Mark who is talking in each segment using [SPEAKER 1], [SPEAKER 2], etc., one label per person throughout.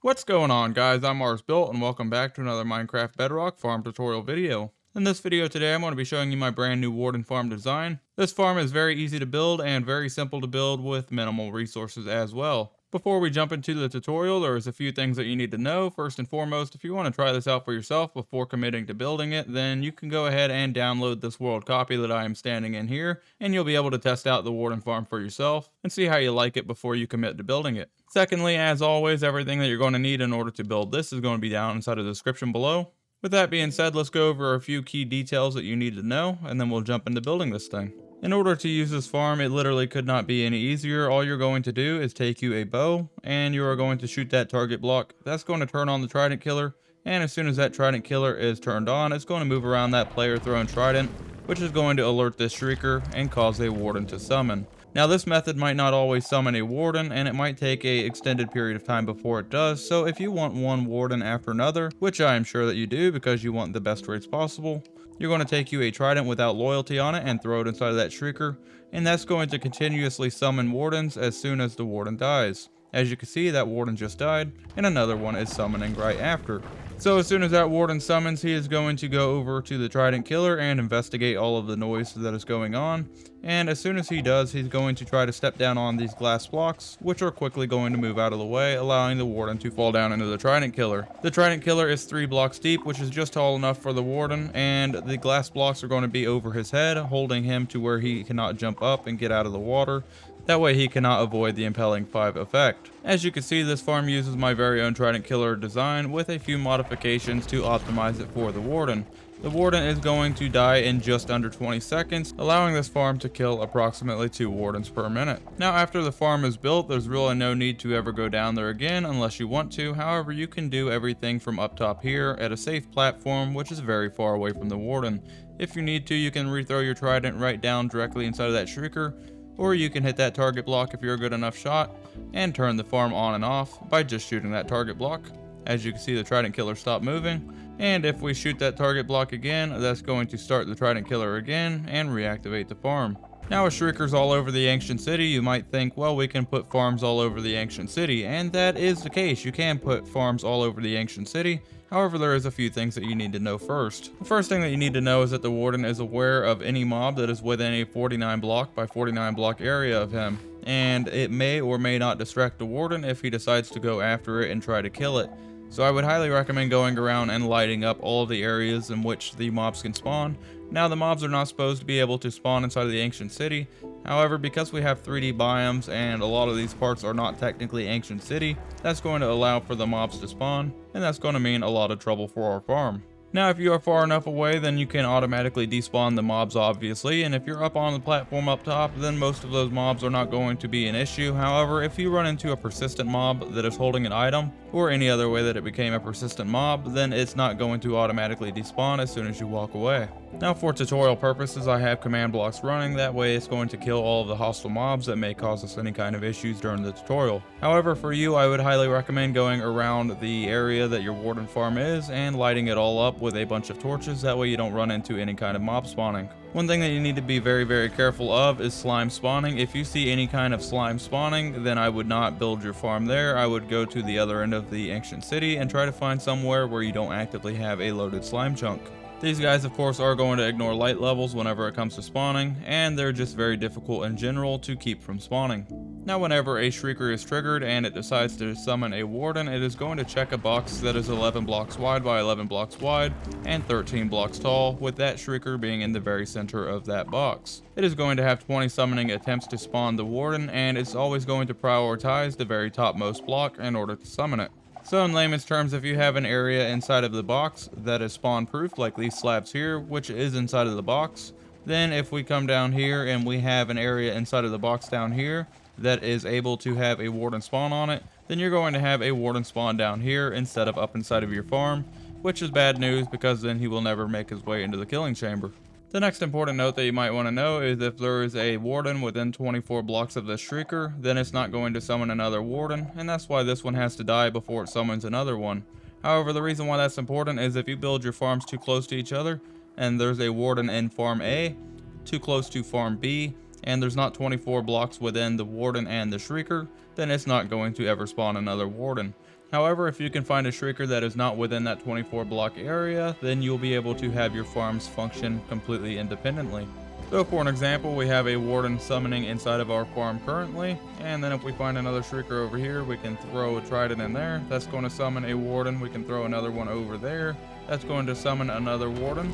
[SPEAKER 1] What's going on, guys? I'm MarsBuilt and welcome back to another Minecraft Bedrock farm tutorial video. In this video today I'm going to be showing you my brand new warden farm design. This farm is very easy to build and very simple to build with minimal resources as well. Before we jump into the tutorial, there is a few things that you need to know. First and foremost, if you want to try this out for yourself before committing to building it, then you can go ahead and download this world copy that I am standing in here, and you'll be able to test out the warden farm for yourself and see how you like it before you commit to building it. Secondly, as always, everything that you're going to need in order to build this is going to be down inside of the description below. With that being said, let's go over a few key details that you need to know, and then we'll jump into building this thing. In order to use this farm, it literally could not be any easier. All you're going to do is take you a bow, and you are going to shoot that target block. That's going to turn on the Trident killer, and as soon as that Trident killer is turned on, it's going to move around that player thrown Trident, which is going to alert this Shrieker and cause a warden to summon. Now this method might not always summon a warden, and it might take a extended period of time before it does, so if you want one warden after another, which I am sure that you do because you want the best rates possible, you're going to take you a Trident without loyalty on it and throw it inside of that Shrieker, and that's going to continuously summon wardens as soon as the warden dies. As you can see, that warden just died, and another one is summoning right after. So as soon as that warden summons, he is going to go over to the Trident killer and investigate all of the noise that is going on. And as soon as he does, he's going to try to step down on these glass blocks, which are quickly going to move out of the way, allowing the warden to fall down into the Trident killer. The Trident killer is 3 blocks deep, which is just tall enough for the warden, and the glass blocks are going to be over his head, holding him to where he cannot jump up and get out of the water. That way he cannot avoid the Impaling V effect. As you can see, this farm uses my very own Trident killer design with a few modifications to optimize it for the warden. The warden is going to die in just under 20 seconds, allowing this farm to kill approximately 2 wardens per minute. Now after the farm is built, there's really no need to ever go down there again unless you want to. However, you can do everything from up top here at a safe platform, which is very far away from the warden. If you need to, you can rethrow your Trident right down directly inside of that Shrieker, or you can hit that target block if you're a good enough shot and turn the farm on and off by just shooting that target block. As you can see, the Trident killer stopped moving, and if we shoot that target block again, that's going to start the Trident killer again and reactivate the farm. Now with Shriekers all over the Ancient City, you might think, well, we can put farms all over the Ancient City, and that is the case. You can put farms all over the Ancient City. However, there is a few things that you need to know first. The first thing that you need to know is that the warden is aware of any mob that is within a 49 block by 49 block area of him, and it may or may not distract the warden if he decides to go after it and try to kill it. So I would highly recommend going around and lighting up all of the areas in which the mobs can spawn. Now the mobs are not supposed to be able to spawn inside of the Ancient City. However, because we have 3D biomes and a lot of these parts are not technically Ancient City, that's going to allow for the mobs to spawn, and that's going to mean a lot of trouble for our farm. Now if you are far enough away, then you can automatically despawn the mobs obviously, and if you're up on the platform up top, then most of those mobs are not going to be an issue. However, if you run into a persistent mob that is holding an item, or any other way that it became a persistent mob, then it's not going to automatically despawn as soon as you walk away. Now for tutorial purposes, I have command blocks running, that way it's going to kill all of the hostile mobs that may cause us any kind of issues during the tutorial. However, for you, I would highly recommend going around the area that your warden farm is and lighting it all up with a bunch of torches, that way you don't run into any kind of mob spawning. One thing that you need to be very careful of is slime spawning. If you see any kind of slime spawning, then I would not build your farm there. I would go to the other end of the Ancient City and try to find somewhere where you don't actively have a loaded slime chunk. These guys of course are going to ignore light levels whenever it comes to spawning, and they're just very difficult in general to keep from spawning. Now whenever a Shrieker is triggered and it decides to summon a warden, it is going to check a box that is 11 blocks wide by 11 blocks wide and 13 blocks tall, with that Shrieker being in the very center of that box. It is going to have 20 summoning attempts to spawn the warden, and it's always going to prioritize the very topmost block in order to summon it. So in layman's terms, if you have an area inside of the box that is spawn proof, like these slabs here, which is inside of the box, then if we come down here and we have an area inside of the box down here that is able to have a warden spawn on it, then you're going to have a warden spawn down here instead of up inside of your farm, which is bad news because then he will never make his way into the killing chamber. The next important note that you might want to know is if there is a warden within 24 blocks of this Shrieker, then it's not going to summon another warden, and that's why this one has to die before it summons another one. However, the reason why that's important is if you build your farms too close to each other, and there's a warden in farm A, too close to farm B, and there's not 24 blocks within the warden and the Shrieker, then it's not going to ever spawn another warden. However, if you can find a shrieker that is not within that 24 block area, then you'll be able to have your farms function completely independently. So for an example, we have a warden summoning inside of our farm currently, and then if we find another shrieker over here, we can throw a trident in there. That's going to summon a warden. We can throw another one over there. That's going to summon another warden.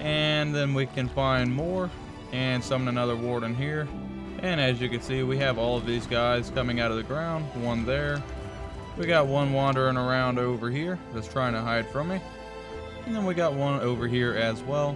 [SPEAKER 1] And then we can find more and summon another warden here. And as you can see, we have all of these guys coming out of the ground. One there. We got one wandering around over here that's trying to hide from me. And then we got one over here as well.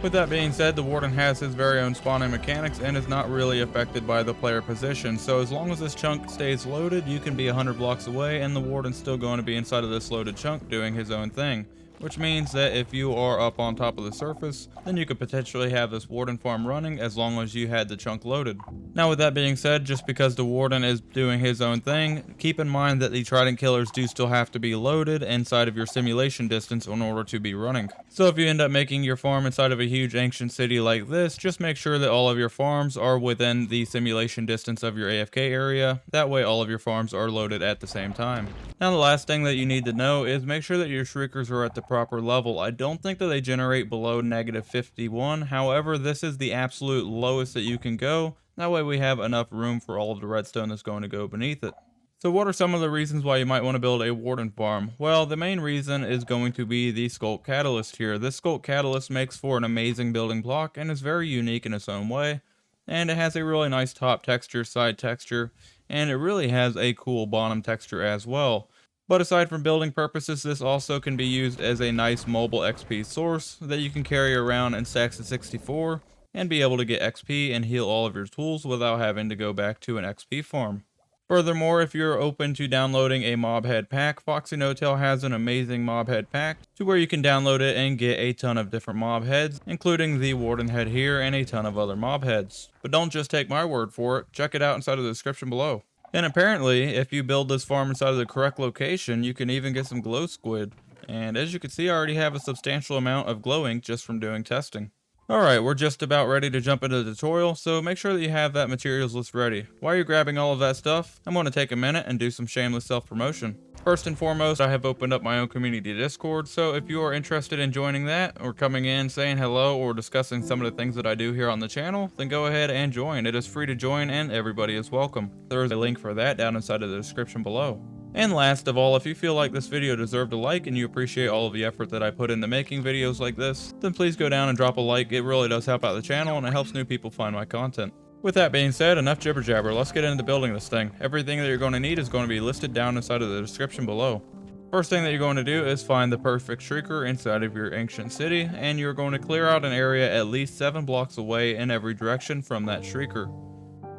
[SPEAKER 1] With that being said, the warden has his very own spawning mechanics and is not really affected by the player position. So as long as this chunk stays loaded, you can be 100 blocks away and the warden's still going to be inside of this loaded chunk doing his own thing. Which means that if you are up on top of the surface, then you could potentially have this warden farm running as long as you had the chunk loaded. Now with that being said, just because the warden is doing his own thing, keep in mind that the trident killers do still have to be loaded inside of your simulation distance in order to be running. So if you end up making your farm inside of a huge ancient city like this, just make sure that all of your farms are within the simulation distance of your AFK area. That way all of your farms are loaded at the same time. Now the last thing that you need to know is make sure that your shriekers are at the proper level. I don't think that they generate below -51. However, this is the absolute lowest that you can go. That way we have enough room for all of the redstone that's going to go beneath it. So what are some of the reasons why you might want to build a warden farm? Well, the main reason is going to be the Sculk catalyst here. This Sculk catalyst makes for an amazing building block and is very unique in its own way. And it has a really nice top texture, side texture, and it really has a cool bottom texture as well. But aside from building purposes, this also can be used as a nice mobile XP source that you can carry around in stacks of 64 and be able to get XP and heal all of your tools without having to go back to an XP farm. Furthermore, if you're open to downloading a mob head pack, Foxynotails has an amazing mob head pack to where you can download it and get a ton of different mob heads, including the warden head here and a ton of other mob heads. But don't just take my word for it, check it out inside of the description below. And apparently, if you build this farm inside of the correct location, you can even get some glow squid. And as you can see, I already have a substantial amount of glow ink just from doing testing. Alright, we're just about ready to jump into the tutorial, so make sure that you have that materials list ready. While you're grabbing all of that stuff, I'm going to take a minute and do some shameless self-promotion. First and foremost, I have opened up my own community Discord, so if you are interested in joining that, or coming in, saying hello, or discussing some of the things that I do here on the channel, then go ahead and join. It is free to join and everybody is welcome. There is a link for that down inside of the description below. And last of all, if you feel like this video deserved a like and you appreciate all of the effort that I put into making videos like this, then please go down and drop a like. It really does help out the channel and it helps new people find my content. With that being said, enough jibber jabber, let's get into building this thing. Everything that you're going to need is going to be listed down inside of the description below. First thing that you're going to do is find the perfect shrieker inside of your ancient city, and you're going to clear out an area at least 7 blocks away in every direction from that shrieker.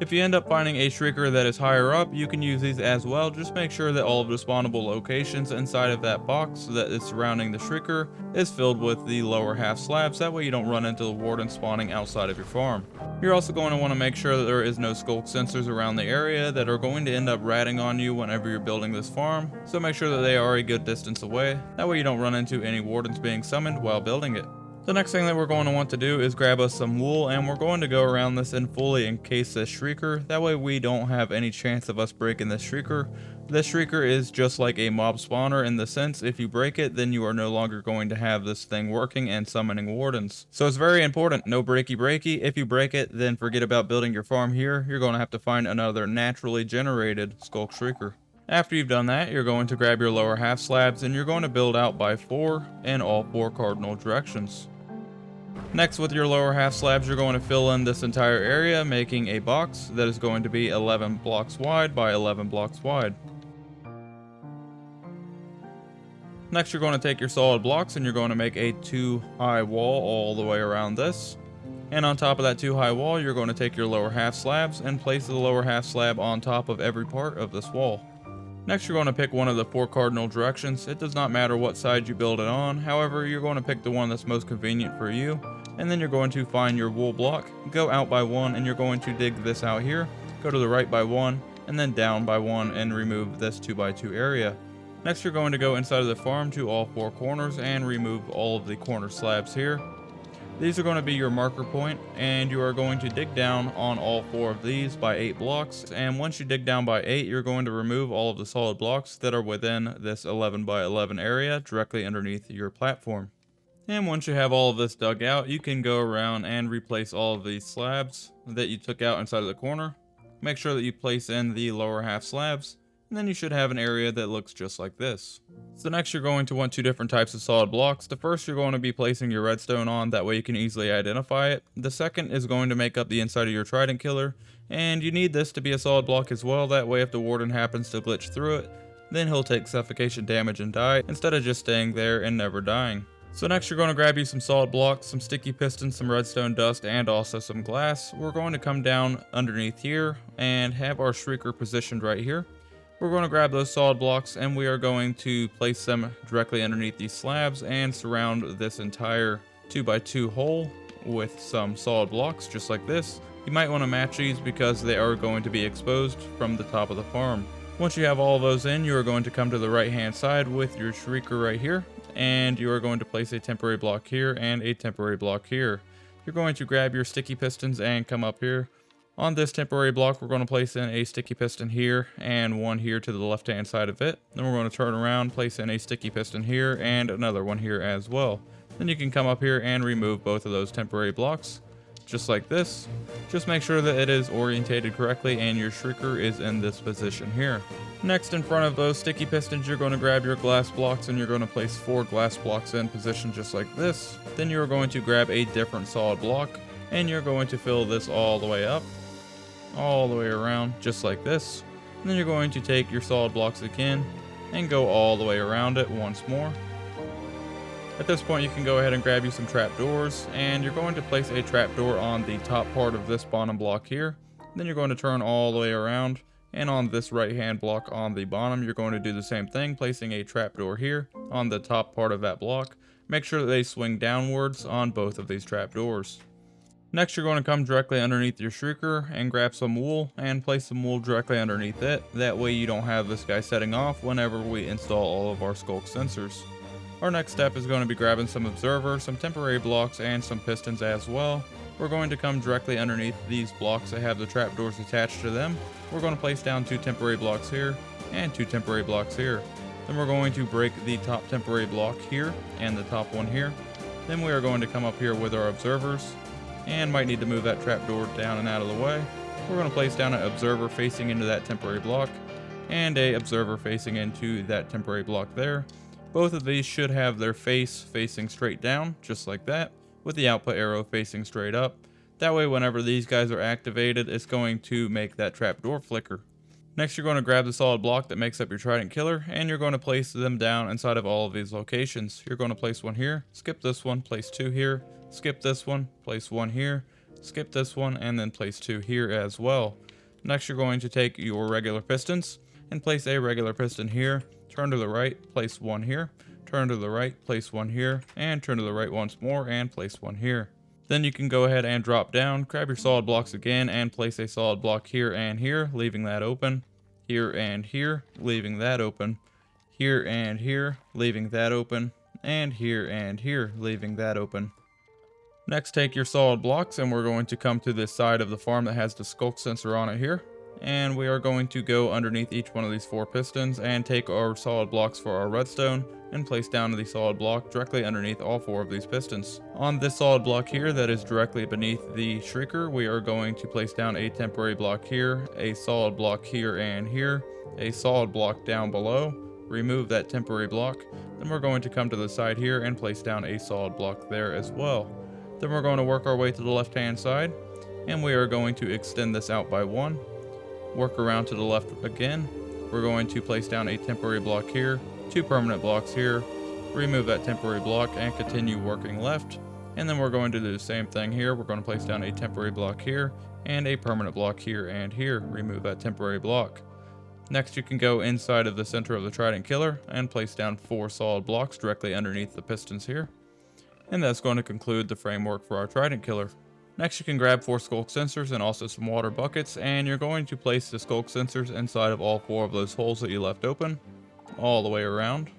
[SPEAKER 1] If you end up finding a shrieker that is higher up, you can use these as well. Just make sure that all of the spawnable locations inside of that box that is surrounding the shrieker is filled with the lower half slabs. That way you don't run into the warden spawning outside of your farm. You're also going to want to make sure that there is no Sculk sensors around the area that are going to end up ratting on you whenever you're building this farm. So make sure that they are a good distance away. That way you don't run into any wardens being summoned while building it. The next thing that we're going to want to do is grab us some wool, and we're going to go around this and fully encase this shrieker. That way we don't have any chance of us breaking this shrieker. This shrieker is just like a mob spawner in the sense if you break it, then you are no longer going to have this thing working and summoning wardens. So it's very important, no breaky breaky. If you break it, then forget about building your farm here. You're going to have to find another naturally generated Sculk shrieker. After you've done that, you're going to grab your lower half slabs and you're going to build out by 4 in all 4 cardinal directions. Next, with your lower half slabs, you're going to fill in this entire area, making a box that is going to be 11 blocks wide by 11 blocks wide. Next, you're going to take your solid blocks and you're going to make a 2-high wall all the way around this. And on top of that 2-high wall, you're going to take your lower half slabs and place the lower half slab on top of every part of this wall. Next, you're going to pick one of the 4 cardinal directions. It does not matter what side you build it on. However, you're going to pick the one that's most convenient for you. And then you're going to find your wool block, go out by 1, and you're going to dig this out here, go to the right by 1, and then down by 1 and remove this 2x2 area. Next, you're going to go inside of the farm to all 4 corners and remove all of the corner slabs here. These are going to be your marker point, and you are going to dig down on all 4 of these by 8 blocks. And once you dig down by 8, you're going to remove all of the solid blocks that are within this 11 by 11 area directly underneath your platform. And once you have all of this dug out, you can go around and replace all of these slabs that you took out inside of the corner. Make sure that you place in the lower half slabs, and then you should have an area that looks just like this. So next you're going to want 2 different types of solid blocks. The first you're going to be placing your redstone on, that way you can easily identify it. The second is going to make up the inside of your Trident killer, and you need this to be a solid block as well, that way if the warden happens to glitch through it, then he'll take suffocation damage and die, instead of just staying there and never dying. So next you're going to grab you some solid blocks, some sticky pistons, some redstone dust, and also some glass. We're going to come down underneath here and have our shrieker positioned right here. We're going to grab those solid blocks and we are going to place them directly underneath these slabs and surround this entire 2x2 hole with some solid blocks just like this. You might want to match these because they are going to be exposed from the top of the farm. Once you have all of those in, you are going to come to the right hand side with your shrieker right here, and you are going to place a temporary block here and a temporary block here. You're going to grab your sticky pistons and come up here. On this temporary block, we're going to place in a sticky piston here and one here to the left hand side of it. Then we're going to turn around, place in a sticky piston here and another one here as well. Then you can come up here and remove both of those temporary blocks just like this. Just make sure that it is orientated correctly and your shrieker is in this position here. Next, in front of those sticky pistons, you're going to grab your glass blocks and you're going to place 4 glass blocks in position just like this. Then you're going to grab a different solid block and you're going to fill this all the way up, all the way around just like this. And then you're going to take your solid blocks again and go all the way around it once more. At this point you can go ahead and grab you some trapdoors, and you're going to place a trapdoor on the top part of this bottom block here. Then you're going to turn all the way around, and on this right hand block on the bottom you're going to do the same thing, placing a trapdoor here on the top part of that block. Make sure that they swing downwards on both of these trapdoors. Next you're going to come directly underneath your shrieker and grab some wool and place some wool directly underneath it. That way you don't have this guy setting off whenever we install all of our Sculk sensors. Our next step is going to be grabbing some observer, some temporary blocks, and some pistons as well. We're going to come directly underneath these blocks that have the trapdoors attached to them. We're going to place down 2 temporary blocks here and 2 temporary blocks here. Then we're going to break the top temporary block here and the top one here. Then we are going to come up here with our observers and might need to move that trapdoor down and out of the way. We're going to place down an observer facing into that temporary block and a observer facing into that temporary block there. Both of these should have their face facing straight down, just like that, with the output arrow facing straight up. That way whenever these guys are activated, it's going to make that trapdoor flicker. Next you're going to grab the solid block that makes up your Trident killer, and you're going to place them down inside of all of these locations. You're going to place one here, skip this one, place 2 here, skip this one, place 1 here, skip this one, and then place 2 here as well. Next you're going to take your regular pistons and place a regular piston here. Turn to the right, place 1 here, turn to the right, place 1 here, and turn to the right once more and place 1 here. Then you can go ahead and drop down, grab your solid blocks again and place a solid block here and here, leaving that open, here and here, leaving that open, here and here, leaving that open, and here, leaving that open. Next, take your solid blocks and we're going to come to this side of the farm that has the Sculk sensor on it here. And we are going to go underneath each one of these 4 pistons and take our solid blocks for our redstone and place down the solid block directly underneath all 4 of these pistons. On this solid block here that is directly beneath the shrieker, we are going to place down a temporary block here, a solid block here and here, a solid block down below, remove that temporary block. Then we're going to come to the side here and place down a solid block there as well. Then we're going to work our way to the left hand side and we are going to extend this out by 1. Work around to the left again. We're going to place down a temporary block here, 2 permanent blocks here, remove that temporary block and continue working left. And then we're going to do the same thing here. We're going to place down a temporary block here and a permanent block here and here, remove that temporary block. Next you can go inside of the center of the Trident killer and place down 4 solid blocks directly underneath the pistons here. And that's going to conclude the framework for our Trident killer. Next you can grab 4 Sculk sensors and also some water buckets, and you're going to place the Sculk sensors inside of all 4 of those holes that you left open, all the way around.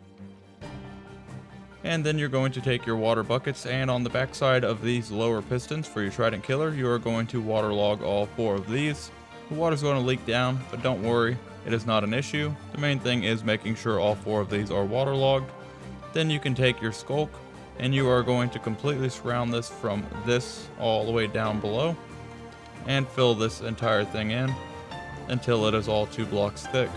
[SPEAKER 1] And then you're going to take your water buckets, and on the backside of these lower pistons for your Trident killer, you are going to waterlog all 4 of these. The water's going to leak down, but don't worry, it is not an issue. The main thing is making sure all 4 of these are waterlogged. Then you can take your Sculk, and you are going to completely surround this from this all the way down below, and fill this entire thing in until it is all 2 blocks thick.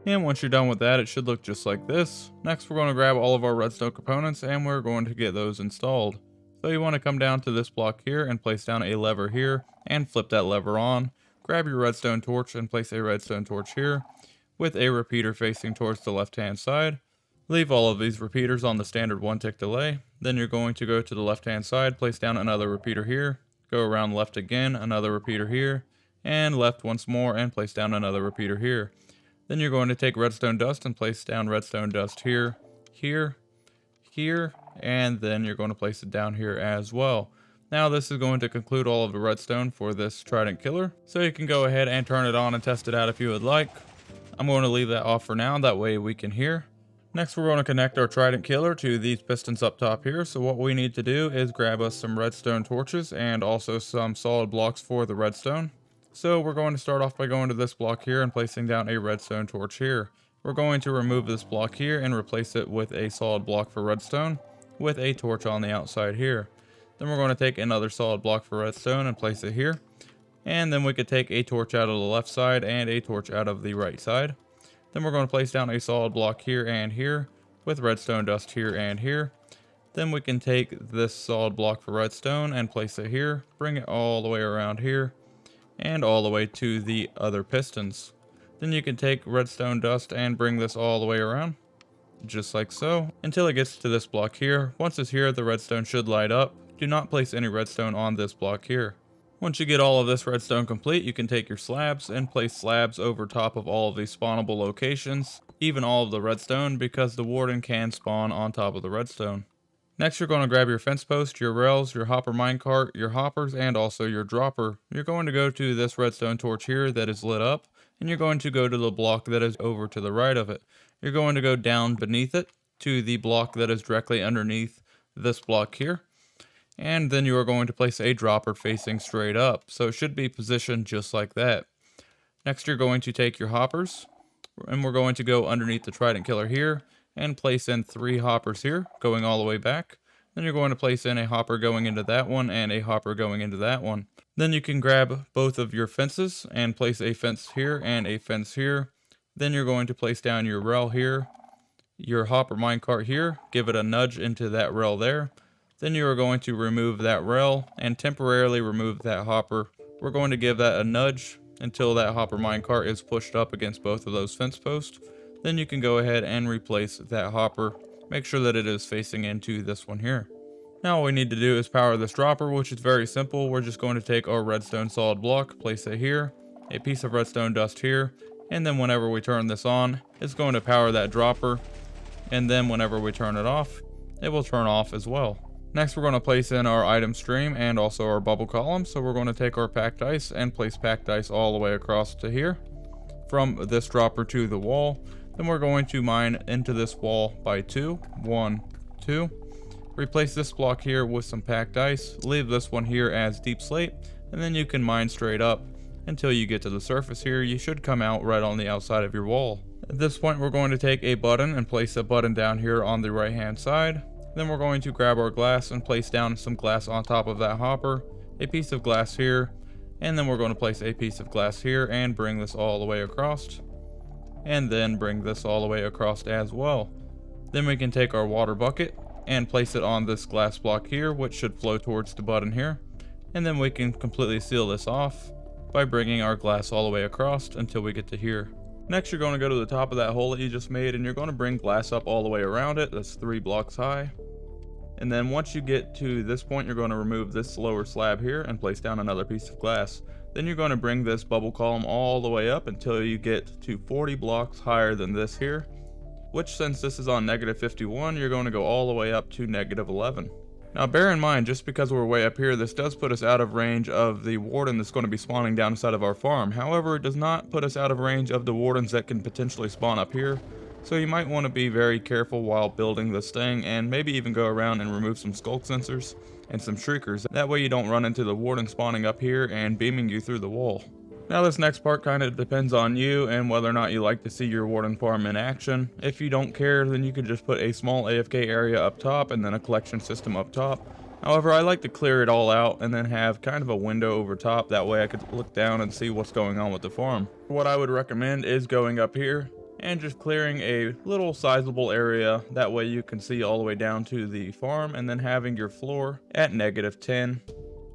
[SPEAKER 1] And once you're done with that, it should look just like this. Next, we're going to grab all of our redstone components, and we're going to get those installed. So you want to come down to this block here and place down a lever here and flip that lever on. Grab your redstone torch and place a redstone torch here with a repeater facing towards the left hand side. Leave all of these repeaters on the standard 1 tick delay. Then you're going to go to the left hand side, place down another repeater here, go around left again, another repeater here, and left once more and place down another repeater here. Then you're going to take redstone dust and place down redstone dust here, here, here, and then you're going to place it down here as well. Now this is going to conclude all of the redstone for this Trident killer, so you can go ahead and turn it on and test it out if you would like. I'm going to leave that off for now, that way we can hear. Next, we're going to connect our Trident killer to these pistons up top here. So what we need to do is grab us some redstone torches and also some solid blocks for the redstone. So we're going to start off by going to this block here and placing down a redstone torch here. We're going to remove this block here and replace it with a solid block for redstone with a torch on the outside here. Then we're going to take another solid block for redstone and place it here. And then we could take a torch out of the left side and a torch out of the right side. Then we're going to place down a solid block here and here with redstone dust here and here. Then we can take this solid block for redstone and place it here, bring it all the way around here and all the way to the other pistons. Then you can take redstone dust and bring this all the way around, just like so, until it gets to this block here. Once it's here, the redstone should light up. Do not place any redstone on this block here. Once you get all of this redstone complete, you can take your slabs and place slabs over top of all of these spawnable locations, even all of the redstone, because the warden can spawn on top of the redstone. Next, you're going to grab your fence post, your rails, your hopper minecart, your hoppers, and also your dropper. You're going to go to this redstone torch here that is lit up, and you're going to go to the block that is over to the right of it. You're going to go down beneath it to the block that is directly underneath this block here. And then you are going to place a dropper facing straight up, so it should be positioned just like that. Next, you're going to take your hoppers, and we're going to go underneath the Trident killer here and place in 3 hoppers here, going all the way back. Then you're going to place in a hopper going into that one and a hopper going into that one. Then you can grab both of your fences and place a fence here and a fence here. Then you're going to place down your rail here, your hopper minecart here, give it a nudge into that rail there. Then you are going to remove that rail and temporarily remove that hopper. We're going to give that a nudge until that hopper minecart is pushed up against both of those fence posts. Then you can go ahead and replace that hopper. Make sure that it is facing into this one here. Now all we need to do is power this dropper, which is very simple. We're just going to take our redstone solid block, place it here, a piece of redstone dust here, and then whenever we turn this on, it's going to power that dropper. And then whenever we turn it off, it will turn off as well. Next, we're going to place in our item stream and also our bubble column. So we're going to take our packed ice and place packed ice all the way across to here from this dropper to the wall. Then we're going to mine into this wall by 2. 1, 2. Replace this block here with some packed ice. Leave this one here as deep slate. And then you can mine straight up until you get to the surface here. You should come out right on the outside of your wall. At this point, we're going to take a button and place a button down here on the right hand side. Then we're going to grab our glass and place down some glass on top of that hopper, a piece of glass here, and then we're going to place a piece of glass here and bring this all the way across, and then bring this all the way across as well. Then we can take our water bucket and place it on this glass block here, which should flow towards the button here, and then we can completely seal this off by bringing our glass all the way across until we get to here. Next, you're going to go to the top of that hole that you just made, and you're going to bring glass up all the way around it. That's 3 blocks high. And then once you get to this point, you're going to remove this lower slab here and place down another piece of glass. Then you're going to bring this bubble column all the way up until you get to 40 blocks higher than this here, which, since this is on -51, you're going to go all the way up to -11. Now bear in mind, just because we're way up here, this does put us out of range of the warden that's going to be spawning down inside of our farm. However, it does not put us out of range of the wardens that can potentially spawn up here. So you might want to be very careful while building this thing, and maybe even go around and remove some Sculk sensors and some shriekers. That way you don't run into the warden spawning up here and beaming you through the wall. Now this next part kind of depends on you and whether or not you like to see your warden farm in action. If you don't care, then you could just put a small AFK area up top and then a collection system up top. However, I like to clear it all out and then have kind of a window over top. That way I could look down and see what's going on with the farm. What I would recommend is going up here and just clearing a little sizable area. That way you can see all the way down to the farm, and then having your floor at -10.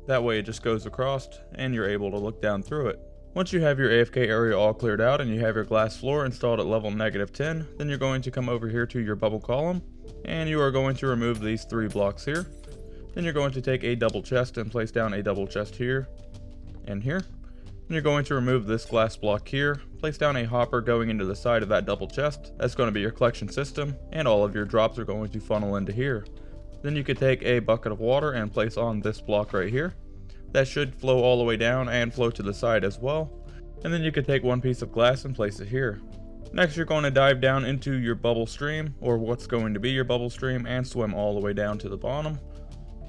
[SPEAKER 1] That way it just goes across and you're able to look down through it. Once you have your AFK area all cleared out and you have your glass floor installed at level -10, then you're going to come over here to your bubble column, and you are going to remove these 3 blocks here. Then you're going to take a double chest and place down a double chest here and here. Then you're going to remove this glass block here, place down a hopper going into the side of that double chest. That's going to be your collection system, and all of your drops are going to funnel into here. Then you could take a bucket of water and place on this block right here. That should flow all the way down and flow to the side as well. And then you could take one piece of glass and place it here. Next, you're going to dive down into your bubble stream, or what's going to be your bubble stream, and swim all the way down to the bottom.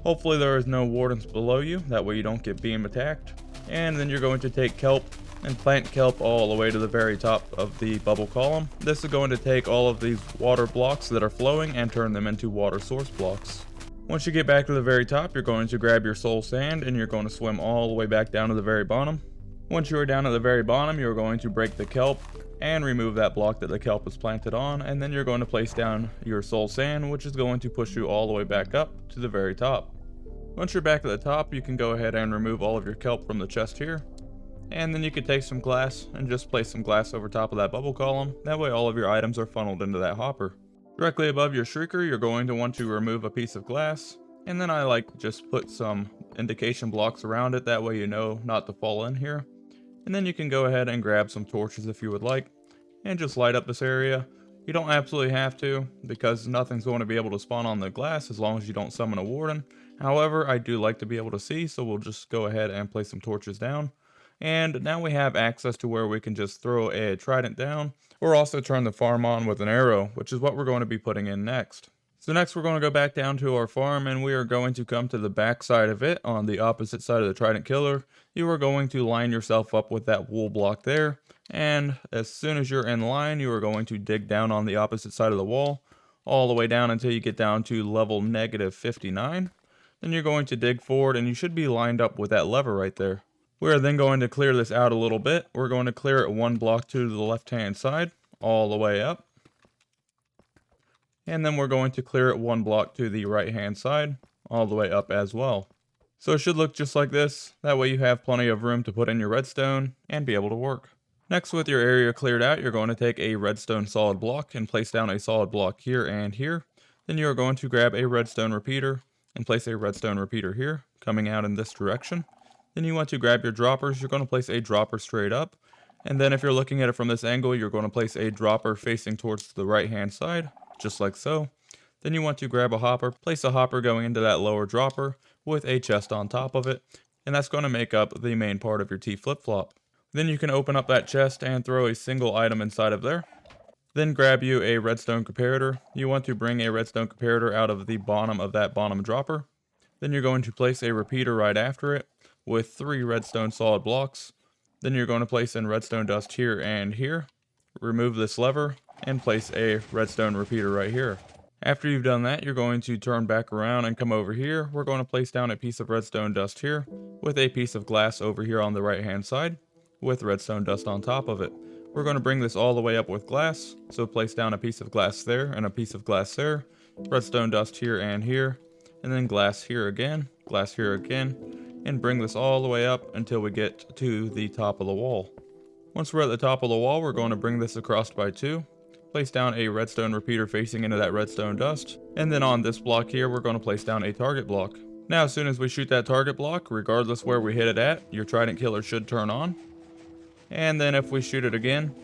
[SPEAKER 1] Hopefully there is no wardens below you, that way you don't get beam attacked. And then you're going to take kelp and plant kelp all the way to the very top of the bubble column. This is going to take all of these water blocks that are flowing and turn them into water source blocks. Once you get back to the very top, you're going to grab your soul sand and you're going to swim all the way back down to the very bottom. Once you are down at the very bottom, you're going to break the kelp and remove that block that the kelp is planted on, and then you're going to place down your soul sand, which is going to push you all the way back up to the very top. Once you're back at the top, you can go ahead and remove all of your kelp from the chest here, and then you can take some glass and just place some glass over top of that bubble column. That way all of your items are funneled into that hopper. Directly above your shrieker, you're going to want to remove a piece of glass, and then I like to just put some indication blocks around it, that way you know not to fall in here. And then you can go ahead and grab some torches if you would like, and just light up this area. You don't absolutely have to, because nothing's going to be able to spawn on the glass as long as you don't summon a warden. However, I do like to be able to see, so we'll just go ahead and place some torches down. And now we have access to where we can just throw a trident down, or also turn the farm on with an arrow, which is what we're going to be putting in next. So next we're going to go back down to our farm, and we are going to come to the back side of it on the opposite side of the Trident Killer. You are going to line yourself up with that wool block there, and as soon as you're in line, you are going to dig down on the opposite side of the wall, all the way down until you get down to level -59. Then you're going to dig forward, and you should be lined up with that lever right there. We are then going to clear this out a little bit. We're going to clear it 1 block to the left-hand side, all the way up. And then we're going to clear it 1 block to the right-hand side, all the way up as well. So it should look just like this. That way you have plenty of room to put in your redstone and be able to work. Next, with your area cleared out, you're going to take a redstone solid block and place down a solid block here and here. Then you're going to grab a redstone repeater and place a redstone repeater here, coming out in this direction. Then you want to grab your droppers. You're going to place a dropper straight up. And then if you're looking at it from this angle, you're going to place a dropper facing towards the right-hand side, just like so. Then you want to grab a hopper, place a hopper going into that lower dropper with a chest on top of it. And that's going to make up the main part of your T flip-flop. Then you can open up that chest and throw a single item inside of there. Then grab you a redstone comparator. You want to bring a redstone comparator out of the bottom of that bottom dropper. Then you're going to place a repeater right after it with 3 redstone solid blocks. Then you're going to place in redstone dust here and here. Remove this lever and place a redstone repeater right here. After you've done that, you're going to turn back around and come over here. We're going to place down a piece of redstone dust here with a piece of glass over here on the right hand side with redstone dust on top of it. We're going to bring this all the way up with glass. So place down a piece of glass there and a piece of glass there. Redstone dust here and here. And then glass here again, and bring this all the way up until we get to the top of the wall. Once we're at the top of the wall, we're going to bring this across by 2. Place down a redstone repeater facing into that redstone dust. And then on this block here, we're going to place down a target block. Now, as soon as we shoot that target block, regardless where we hit it at, your Trident Killer should turn on. And then if we shoot it again,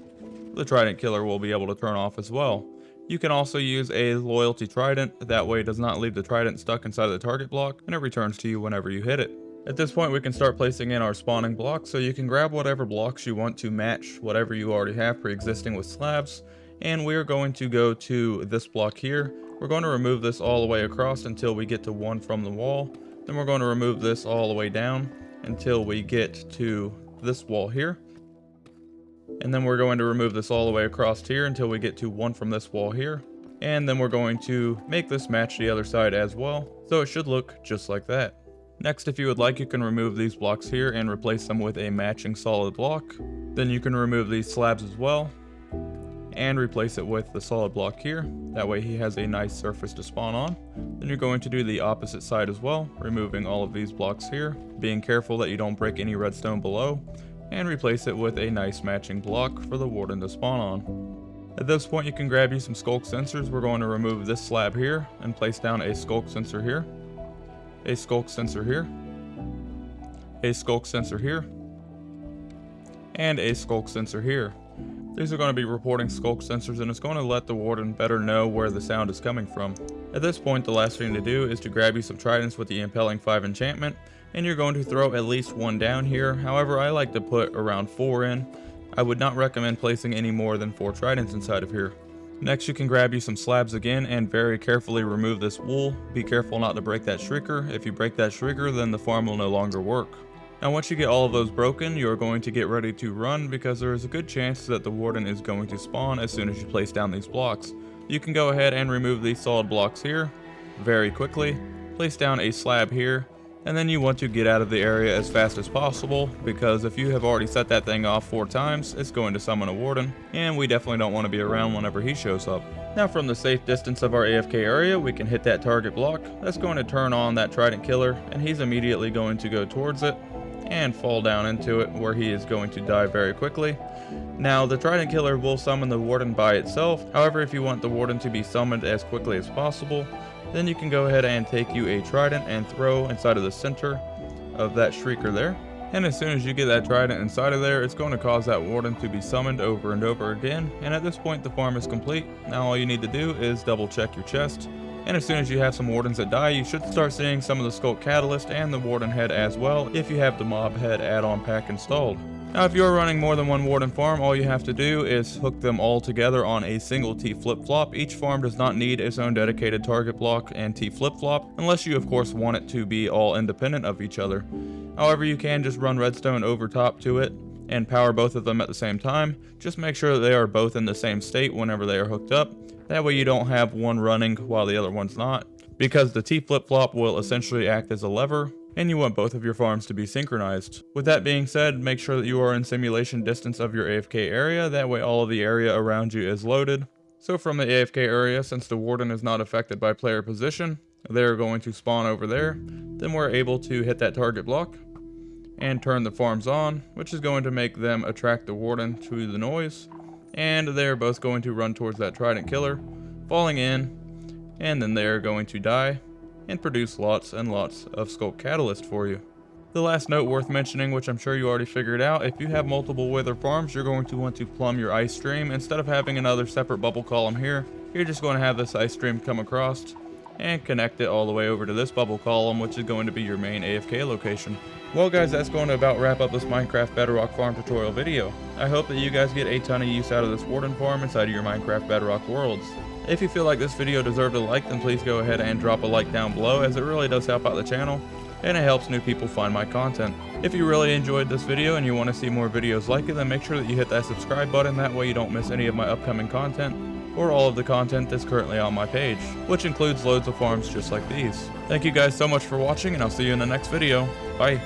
[SPEAKER 1] the Trident Killer will be able to turn off as well. You can also use a loyalty trident, that way it does not leave the trident stuck inside of the target block, and it returns to you whenever you hit it. At this point we can start placing in our spawning blocks, so you can grab whatever blocks you want to match whatever you already have pre-existing with slabs, and we're going to go to this block here. We're going to remove this all the way across until we get to 1 from the wall. Then we're going to remove this all the way down until we get to this wall here. And then we're going to remove this all the way across here until we get to 1 from this wall here. And then we're going to make this match the other side as well, so it should look just like that. Next, if you would like, you can remove these blocks here and replace them with a matching solid block. Then you can remove these slabs as well and replace it with the solid block here. That way he has a nice surface to spawn on. Then you're going to do the opposite side as well, removing all of these blocks here, being careful that you don't break any redstone below, and replace it with a nice matching block for the warden to spawn on. At this point you can grab you some Sculk sensors. We're going to remove this slab here and place down a Sculk sensor here, a Sculk sensor here, a Sculk sensor here, and a Sculk sensor here. These are going to be reporting Sculk sensors, and it's going to let the warden better know where the sound is coming from. At this point, the last thing to do is to grab you some Tridents with the Impaling V enchantment, and you're going to throw at least 1 down here. However, I like to put around 4 in. I would not recommend placing any more than 4 Tridents inside of here. Next, you can grab you some slabs again and very carefully remove this wool. Be careful not to break that shrieker. If you break that shrieker, then the farm will no longer work. Now once you get all of those broken, you're going to get ready to run, because there is a good chance that the warden is going to spawn as soon as you place down these blocks. You can go ahead and remove these solid blocks here very quickly, place down a slab here, and then you want to get out of the area as fast as possible, because if you have already set that thing off 4 times, it's going to summon a warden, and we definitely don't want to be around whenever he shows up. Now from the safe distance of our AFK area, we can hit that target block. That's going to turn on that Trident killer, and he's immediately going to go towards it and fall down into it, where he is going to die very quickly. Now the Trident killer will summon the warden by itself. However, if you want the warden to be summoned as quickly as possible, then you can go ahead and take you a Trident and throw inside of the center of that shrieker there. And as soon as you get that Trident inside of there, it's going to cause that warden to be summoned over and over again. And at this point the farm is complete. Now all you need to do is double check your chest. And as soon as you have some wardens that die, you should start seeing some of the Sculk catalyst and the warden head as well, if you have the mob head add-on pack installed. Now if you're running more than 1 warden farm, all you have to do is hook them all together on a single T flip-flop. Each farm does not need its own dedicated target block and T flip-flop, unless you of course want it to be all independent of each other. However, you can just run redstone over top to it and power both of them at the same time. Just make sure that they are both in the same state whenever they are hooked up. That way you don't have one running while the other one's not, because the T flip-flop will essentially act as a lever, and you want both of your farms to be synchronized. With that being said, make sure that you are in simulation distance of your AFK area. That way all of the area around you is loaded. So from the AFK area, since the warden is not affected by player position, they're going to spawn over there. Then we're able to hit that target block and turn the farms on, which is going to make them attract the warden to the noise. And they're both going to run towards that Trident killer, falling in, and then they're going to die and produce lots and lots of Sculk catalyst for you. The last note worth mentioning, which I'm sure you already figured out, if you have multiple wither farms, you're going to want to plumb your ice stream. Instead of having another separate bubble column here, you're just going to have this ice stream come across and connect it all the way over to this bubble column, which is going to be your main AFK location. Well guys, that's going to about wrap up this Minecraft Bedrock farm tutorial video. I hope that you guys get a ton of use out of this warden farm inside of your Minecraft Bedrock worlds. If you feel like this video deserved a like, then please go ahead and drop a like down below, as it really does help out the channel, and it helps new people find my content. If you really enjoyed this video and you want to see more videos like it, then make sure that you hit that subscribe button. That way you don't miss any of my upcoming content, or all of the content that's currently on my page, which includes loads of farms just like these. Thank you guys so much for watching, and I'll see you in the next video. Bye.